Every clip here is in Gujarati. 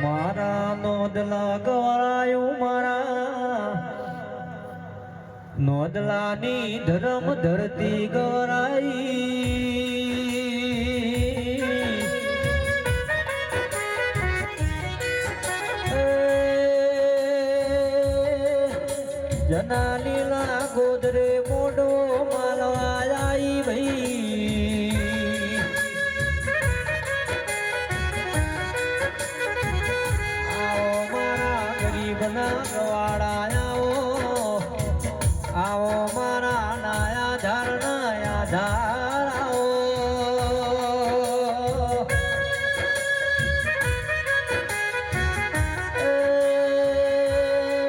મારા નોદલા ગવાયું મારા નોદલાની ધર્મ ધરતી ગવરાઈ જના લીલા ગોદરે મોઢો માલવા આવી ભાઈ આવો મારા ગરીબના ગવાડા આવો મારા નાયા ધાર આવો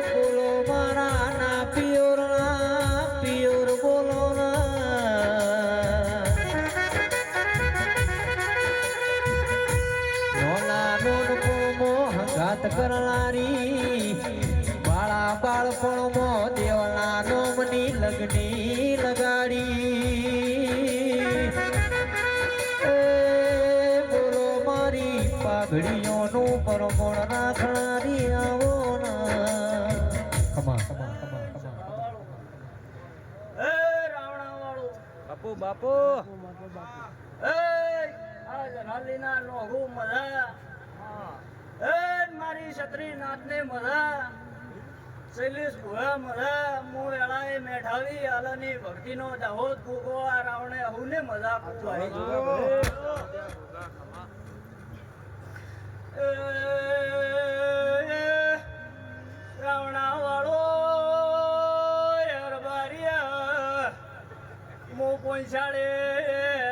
બોલો મારા ના પિયોર બોલો નોલા નોનકો મોહઘાત કરનારી બાળા બાળપણમાં દેવના નોમની લગની લગાડી બોલો મારી પાઘડીઓનું પરમણ રાખનારી આવો બાપુ બાપુ રાલીના નોહુ મજા મારી છત્રી નાથને મજા શૈલેષ ભુવા મજા હું વેળાએ મેઠાવી આલાની ભક્તિનો દાહોદ ભૂગો આ રાવણે અહુને મજા પૂછવાઈ રાવણા વાળો હરબારિયા મો પોંચાડે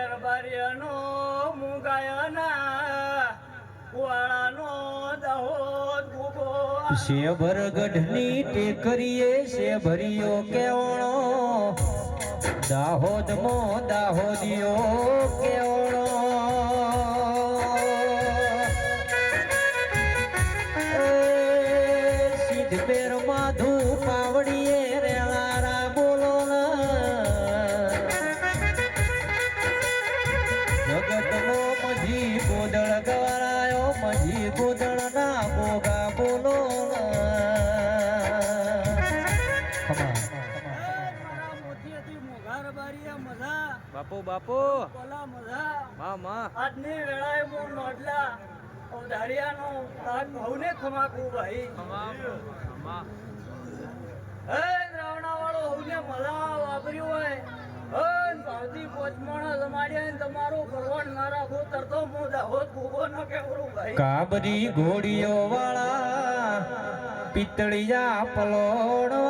હરબારિયાનો મુ ગાયના વાળાનો દાહોદ ભૂગો શેભર ગઢની ટેકરીએ શેભરિયો કેવણો દાહોદમાં દાહોદિયો કેવણો સિદ્ધપેર માધુ પાવડીએ રેલારા બોલો જગતનો મજી ગોદળ ગવરાયો મજી ગોદળ ના બોગા બોલો બાપુ બાપુ આજની વેળાએ હું નોટલા ધારિયાનો ભાવને ખમાકું ભાઈ રાવણા વાળો હવને મજા વાપર્યું હોય ભાવથી પોચમણ જમાડ્યા તમારું ભરવણ ના રાખો તરતો હું દાહોદ ભૂગો ન કેવરું ભાઈ કાબરી ઘોડીઓ વાળા પિત્તળિયા પલોડ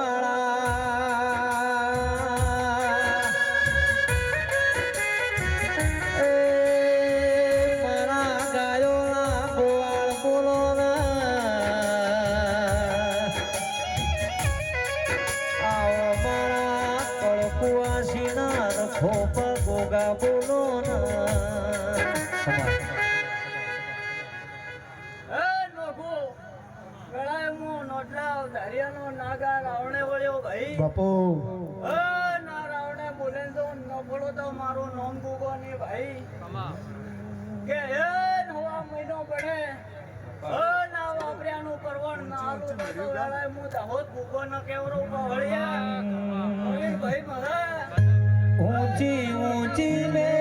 ગોગા બોલો નાગા રાવણે વળ્યો ભાઈ બાપુ ના રાવણે બોલે તો ન બોલો તો મારું નામ ગોગો ને ભાઈ કે હે નવા મહિનો પડે ના વાપર્યાનું પરવણ ના આલું તો વેળાએ હું દાહોદ ગોગો ન કેવરો વળ્યા ભાઈ મારા ઊંચી ઊંચી મે